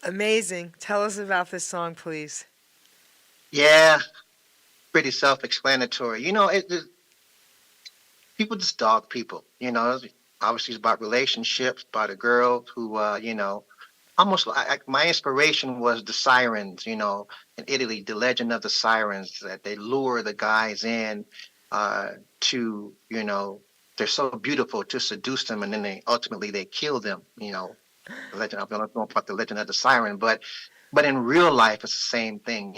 Amazing. Tell us about this song, please. Yeah, pretty self-explanatory. People just dog people. Obviously it's about relationships, about a girl who, almost my inspiration was the sirens. In Italy, the legend of the sirens that they lure the guys in to, they're so beautiful to seduce them, and then they ultimately they kill them. The legend. I don't know about the legend of the siren, but in real life, it's the same thing.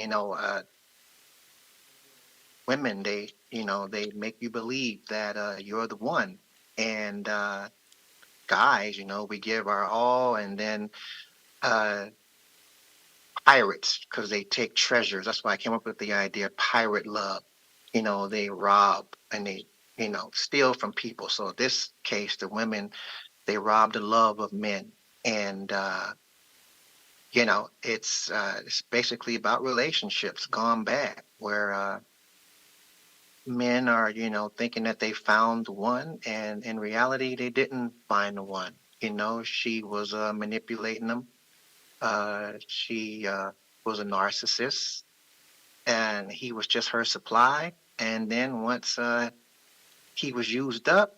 Women, they make you believe that you're the one, and guys, we give our all, and then uh, pirates, because they take treasures. That's why I came up with the idea of pirate love. They rob and they, steal from people. So in this case, the women, they rob the love of men, and it's basically about relationships gone bad, where men are, thinking that they found the one, and in reality, they didn't find the one. She was manipulating them. She was a narcissist, and he was just her supply. And then once he was used up,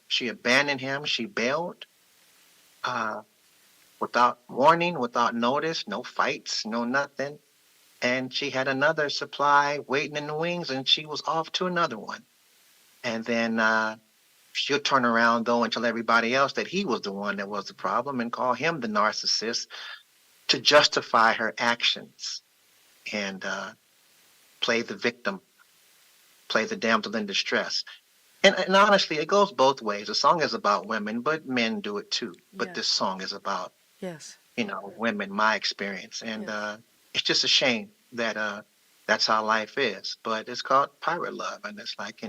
she abandoned him. She bailed uh, without warning, without notice, no fights, no nothing. And she had another supply waiting in the wings, and she was off to another one. And then she'll turn around, though, and tell everybody else that he was the one that was the problem and call him the narcissist to justify her actions, and play the victim, play the damsel in distress. And honestly, it goes both ways. The song is about women, but men do it too. But Yes. this song is about, Yes. women, my experience. And Yes. it's just a shame that that's how life is. But it's called pirate love. And it's like,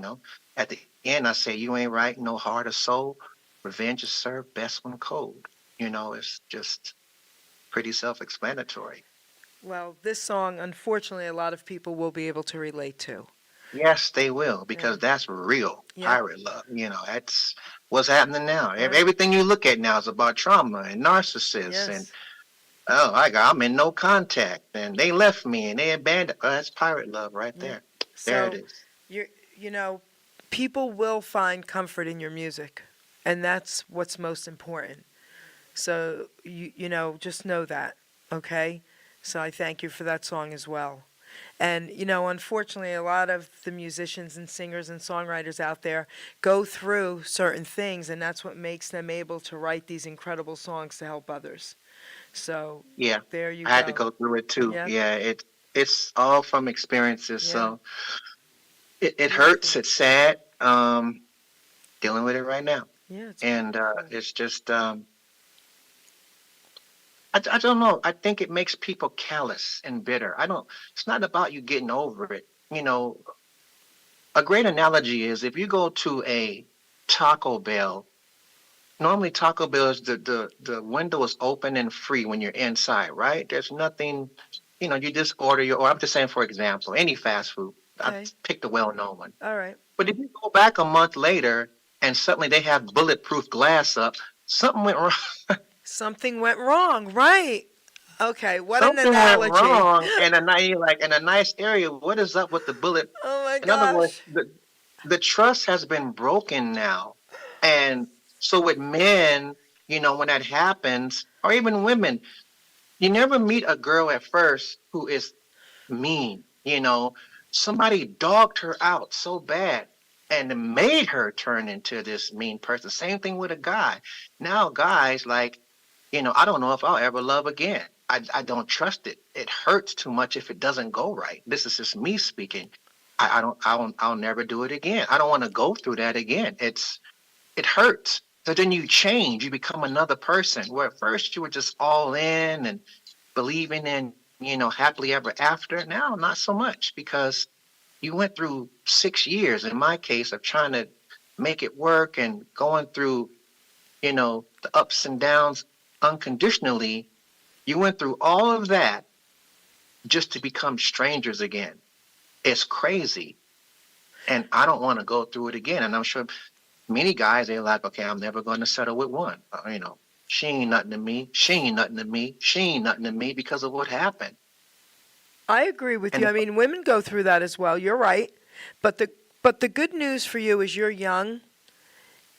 at the end, I say, you ain't right, no heart or soul. Revenge is served best when cold. It's just pretty self-explanatory. Well, this song, unfortunately, a lot of people will be able to relate to. Yes, they will, because Yeah. that's real Yeah. pirate love. That's what's happening now. Right. Everything you look at now is about trauma and narcissists, and Yes. I'm in no contact, and they left me and they abandoned. Oh, that's pirate love right Yeah. there. So There it is. you know, people will find comfort in your music, and that's what's most important. So just know that, okay? So I thank you for that song as well. And, unfortunately, a lot of the musicians and singers and songwriters out there go through certain things, and that's what makes them able to write these incredible songs to help others. So, Yeah, there you I had to go. go through it too. Yeah, Yeah, it's all from experiences. yeah, So it hurts. beautiful. It's sad. Dealing with it right now, Yeah, it's and beautiful. it's just I don't know. I think it makes people callous and bitter. I don't. It's not about you getting over it. A great analogy is if you go to a Taco Bell. Normally, Taco Bell is the window is open and free when you're inside, right? There's nothing, you just order or I'm just saying, for example, any fast food. I Okay, picked a well-known one. all right. But if you go back a month later and suddenly they have bulletproof glass up, something went wrong. Something went wrong, right? Okay, what an Something went analogy. wrong in a nice area. What is up with the bullet? Oh my In other words, gosh. the trust has been broken now. And so with men, when that happens, or even women, you never meet a girl at first who is mean. Somebody dogged her out so bad and made her turn into this mean person. Same thing with a guy. Now, guys, like, I don't know if I'll ever love again. I don't trust it. It hurts too much if it doesn't go right. This is just me speaking. I'll never do it again. I don't want to go through that again. It hurts. So then you change, you become another person. Where at first you were just all in and believing in, happily ever after. Now, not so much because you went through 6 years, in my case, of trying to make it work and going through, the ups and downs unconditionally. You went through all of that just to become strangers again. It's crazy. And I don't want to go through it again. And I'm sure many guys, they're like, okay, I'm never going to settle with one. She ain't nothing to me. She ain't nothing to me. She ain't nothing to me because of what happened. I agree with you. And I mean, women go through that as well. You're right. But the good news for you is you're young,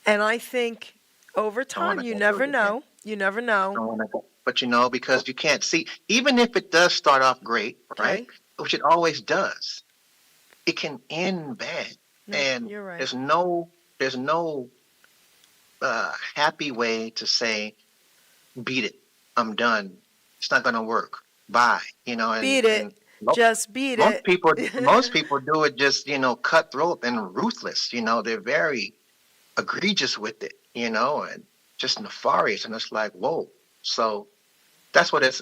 and I think over I want time to you go through never it again. know. You never I know. want to go. But because you can't see, even if it does start off great, right? Okay? Which it always does, it can end bad. No, And you're right. there's no happy way to say, beat it. I'm done. It's not going to work. Bye. And, Beat it. and mo- Just beat most it. people, most people do it just, cutthroat and ruthless. They're very egregious with it, and just nefarious. And it's like, whoa. So that's what but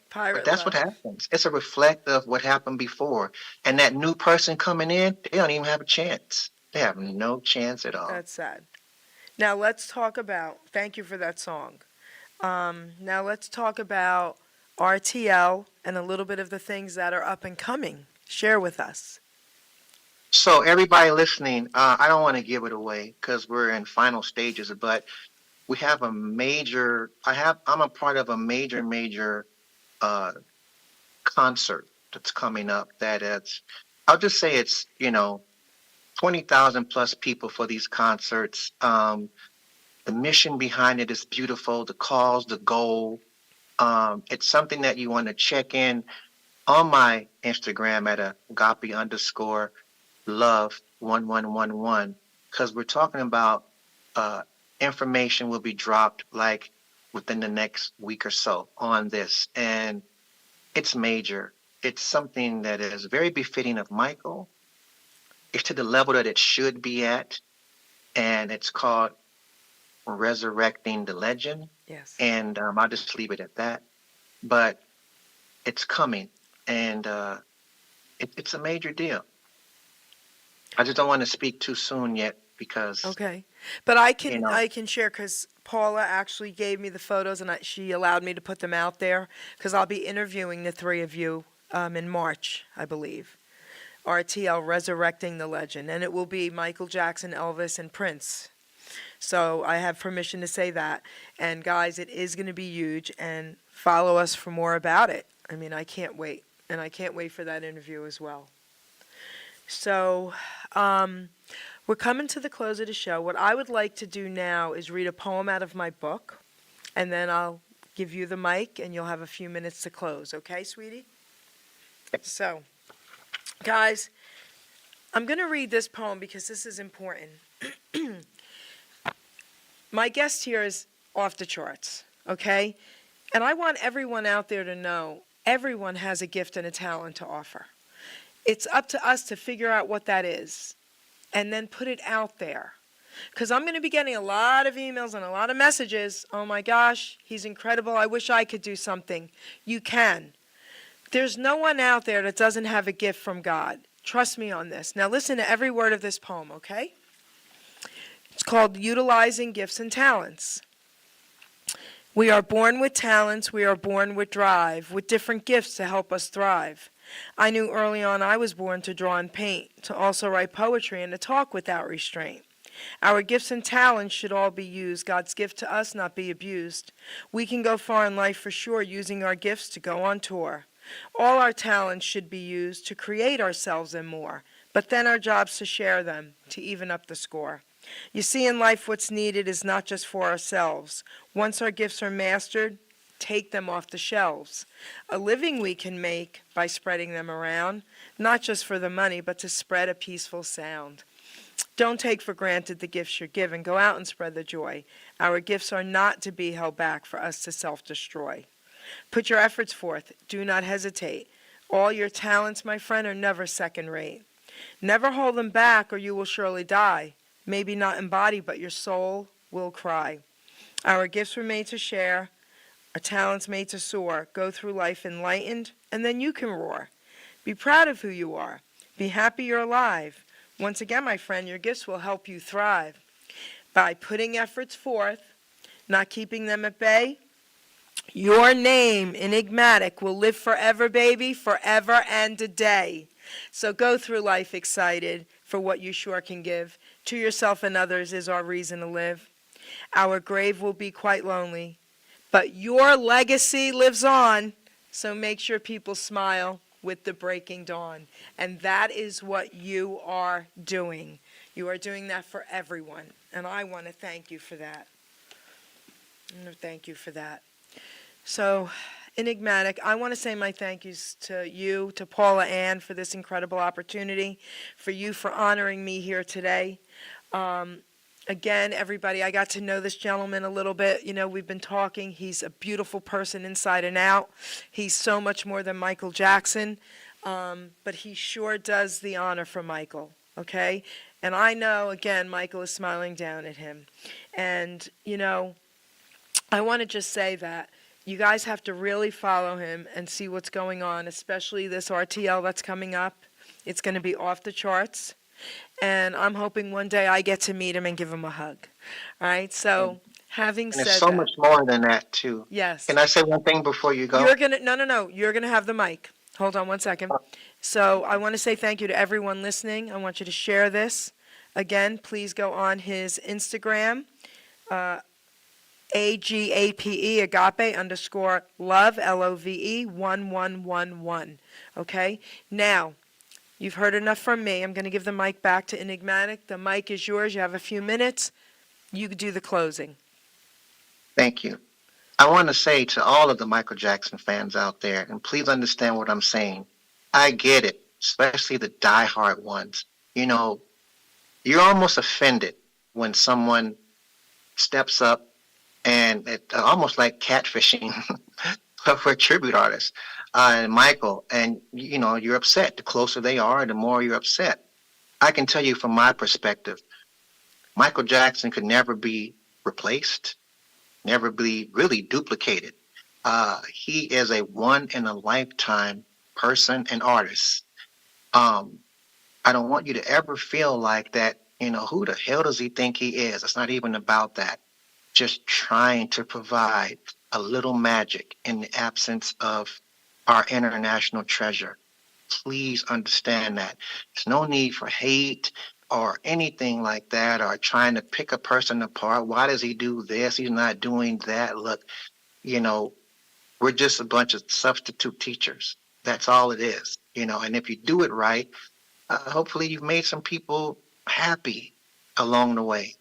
Pirate that's what love. happens. It's a reflect of what happened before. And that new person coming in, they don't even have a chance. They have no chance at all. That's sad. Now let's talk about. Thank you for that song. Now let's talk about RTL and a little bit of the things that are up and coming. Share with us. So everybody listening, I don't want to give it away because we're in final stages, but we have a major. I'm a part of a major uh, concert that's coming up. I'll just say it's 20,000 plus people for these concerts. The mission behind it is beautiful. The cause, the goal. It's something that you want to check in on my Instagram at agape_love1111 because we're talking about information will be dropped like within the next week or so on this. And it's major. It's something that is very befitting of Michael. It's to the level that it should be at. And it's called Resurrecting the Legend. Yes. And I'll just leave it at that. But it's coming. And it's a major deal. I just don't want to speak too soon yet because, Okay. But I you can know, I can share because Paula actually gave me the photos and she allowed me to put them out there because I'll be interviewing the three of you in March, I believe. RTL Resurrecting the Legend, and it will be Michael Jackson, Elvis, and Prince. So I have permission to say that. And guys, it is going to be huge, and follow us for more about it. I mean, I can't wait, and I can't wait for that interview as well. So we're coming to the close of the show. What I would like to do now is read a poem out of my book, and then I'll give you the mic, and you'll have a few minutes to close. Okay, sweetie? So, Guys, I'm going to read this poem because this is important. My guest here is off the charts, okay? And I want everyone out there to know everyone has a gift and a talent to offer. It's up to us to figure out what that is and then put it out there. Because I'm going to be getting a lot of emails and a lot of messages. Oh my gosh, he's incredible. I wish I could do something. You can. There's no one out there that doesn't have a gift from God. Trust me on this. Now listen to every word of this poem, okay? It's called Utilizing Gifts and Talents. We are born with talents. We are born with drive, with different gifts to help us thrive. I knew early on I was born to draw and paint, to also write poetry and to talk without restraint. Our gifts and talents should all be used. God's gift to us, not be abused. We can go far in life for sure, using our gifts to go on tour. All our talents should be used to create ourselves and more, but then our job's to share them, to even up the score. You see, in life what's needed is not just for ourselves. Once our gifts are mastered, take them off the shelves. A living we can make by spreading them around, not just for the money, but to spread a peaceful sound. Don't take for granted the gifts you're given. Go out and spread the joy. Our gifts are not to be held back for us to self-destroy. Put your efforts forth. Do not hesitate. All your talents, my friend, are never second rate. Never hold them back or you will surely die. Maybe not in body, but your soul will cry. Our gifts were made to share. Our talents made to soar. Go through life enlightened, and then you can roar. Be proud of who you are. Be happy you're alive. Once again, my friend, your gifts will help you thrive. By putting efforts forth, not keeping them at bay, your name, enigmatic, will live forever, baby, forever and a day. So go through life excited for what you sure can give. To yourself and others is our reason to live. Our grave will be quite lonely, but your legacy lives on, so make sure people smile with the breaking dawn. And that is what you are doing. You are doing that for everyone, and I want to thank you for that. I want to thank you for that. So, Enigmatic, I want to say my thank yous to you, to Paula Ann, for this incredible opportunity, for you for honoring me here today. Again, everybody, I got to know this gentleman a little bit. You know, we've been talking. He's a beautiful person inside and out. He's so much more than Michael Jackson, but he sure does the honor for Michael, okay? And I know, again, Michael is smiling down at him. And, you know, I want to just say that you guys have to really follow him and see what's going on, especially this RTL that's coming up. It's going to be off the charts. And I'm hoping one day I get to meet him and give him a hug. All right, so having And said it's so that, much more than that, too. yes. Can I say one thing before you go? You're gonna no. You're gonna have the mic. Hold on one second. So I want to say thank you to everyone listening. I want you to share this. Again, please go on his Instagram, AGAPE, agape_love, LOVE 1111. Okay. Now, you've heard enough from me. I'm going to give the mic back to Enigmatic. The mic is yours. You have a few minutes. You do the closing. Thank you. I want to say to all of the Michael Jackson fans out there, and please understand what I'm saying. I get it, especially the diehard ones. You know, you're almost offended when someone steps up and it's almost like catfishing for a tribute artist. And Michael, and you know, you're upset. The closer they are, the more you're upset. I can tell you from my perspective, Michael Jackson could never be replaced, never be really duplicated. He is a one in a lifetime person and artist. I don't want you to ever feel like that, you know, who the hell does he think he is? It's not even about that. Just trying to provide a little magic in the absence of our international treasure. Please understand that. There's no need for hate or anything like that, or trying to pick a person apart. Why does he do this? He's not doing that. Look, you know, we're just a bunch of substitute teachers. That's all it is, you know. And if you do it right, hopefully you've made some people happy along the way.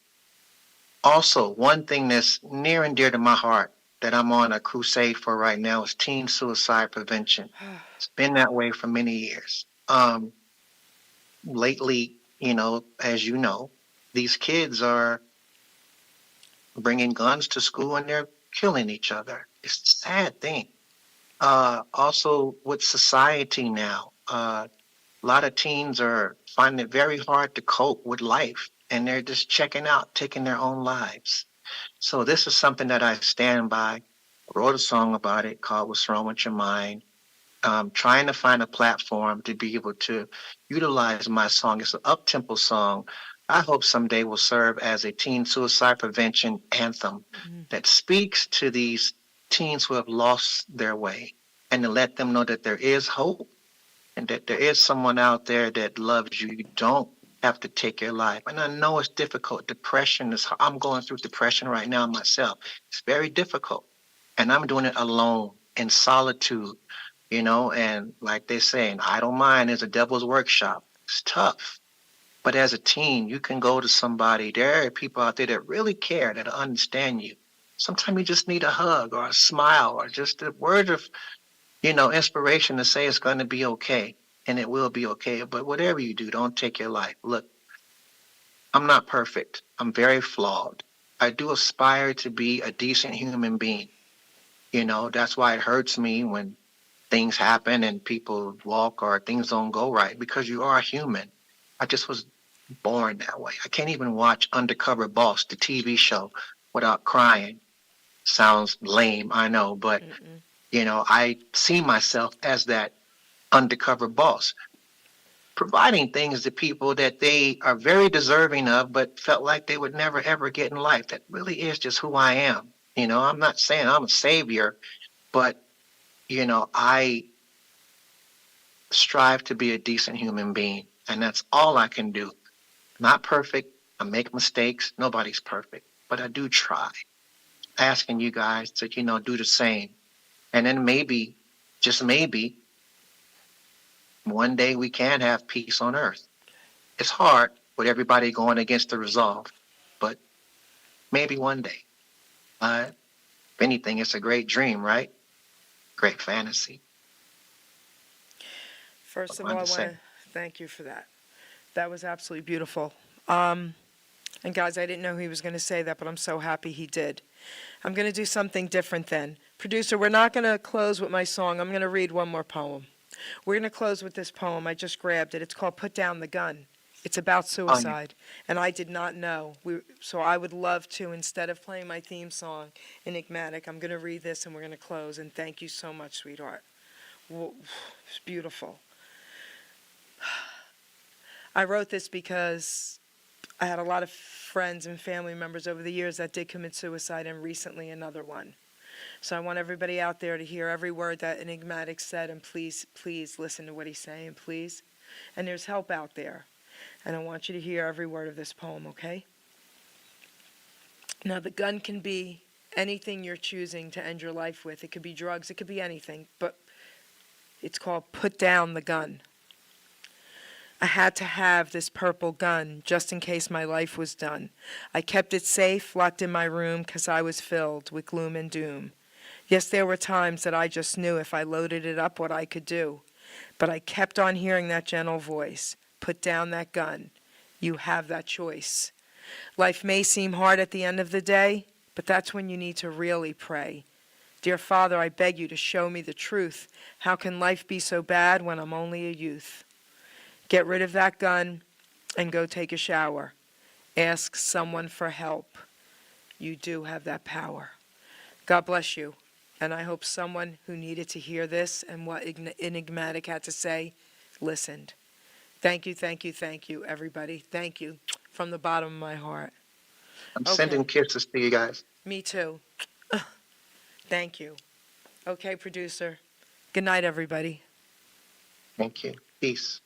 Also, one thing that's near and dear to my heart that I'm on a crusade for right now is teen suicide prevention. It's been that way for many years. Um, lately, as you know, these kids are bringing guns to school and they're killing each other. It's a sad thing. Also, with society now, a lot of teens are finding it very hard to cope with life and they're just checking out, taking their own lives. So, this is something that I stand by. I wrote a song about it called What's Wrong with Your Mind. Trying to find a platform to be able to utilize my song. It's an up-tempo song. I hope someday will serve as a teen suicide prevention anthem that speaks to these teens who have lost their way and to let them know that there is hope and that there is someone out there that loves you. You don't have to take your life. And I know it's difficult. Depression is, I'm going through depression right now myself. It's very difficult. And I'm doing it alone in solitude, and like they say, an idle mind is a devil's workshop. It's tough. But as a teen, you can go to somebody. There are people out there that really care, that understand you. Sometimes you just need a hug or a smile or just a word of, inspiration to say it's going to be okay. And it will be okay. But whatever you do, don't take your life. Look, I'm not perfect. I'm very flawed. I do aspire to be a decent human being. That's why it hurts me when things happen and people walk or things don't go right because you are human. I just was born that way. I can't even watch Undercover Boss, the TV show, without crying. Sounds lame, I know, but I see myself as that undercover boss, providing things to people that they are very deserving of, but felt like they would never ever get in life. That really is just who I am. I'm not saying I'm a savior, but I strive to be a decent human being, and that's all I can do. Not perfect. I make mistakes. Nobody's perfect, but I do try. Asking you guys to, do the same. And then maybe, just maybe, one day we can have peace on earth. It's hard with everybody going against the resolve, but maybe one day. If anything, it's a great dream, right? Great fantasy. First of What all, I I wanted to want say. to thank you for that. That was absolutely beautiful. And guys, I didn't know he was going to say that, but I'm so happy he did. I'm going to do something different then. Producer, we're not going to close with my song. I'm going to read one more poem. We're going to close with this poem. I just grabbed it. It's called Put Down the Gun. It's about suicide, and I did not know. So I would love to, instead of playing my theme song, Enigmatic, I'm going to read this and we're going to close. And thank you so much, sweetheart. It's beautiful. I wrote this because I had a lot of friends and family members over the years that did commit suicide, and recently another one. So I want everybody out there to hear every word that Enigmatic said, and please, please listen to what he's saying, please. And there's help out there. And I want you to hear every word of this poem, okay? Now, the gun can be anything you're choosing to end your life with. It could be drugs, it could be anything, but it's called Put Down the Gun. I had to have this purple gun just in case my life was done. I kept it safe, locked in my room, 'cause I was filled with gloom and doom. Yes, there were times that I just knew if I loaded it up what I could do. But I kept on hearing that gentle voice. Put down that gun. You have that choice. Life may seem hard at the end of the day, but that's when you need to really pray. Dear Father, I beg you to show me the truth. How can life be so bad when I'm only a youth? Get rid of that gun and go take a shower. Ask someone for help. You do have that power. God bless you. And I hope someone who needed to hear this and what Enigmatic had to say listened. Thank you, thank you, thank you, everybody. Thank you from the bottom of my heart. I'm Okay. sending kisses to you guys. Me too. Thank you. Okay, producer. Good night, everybody. Thank you. Peace.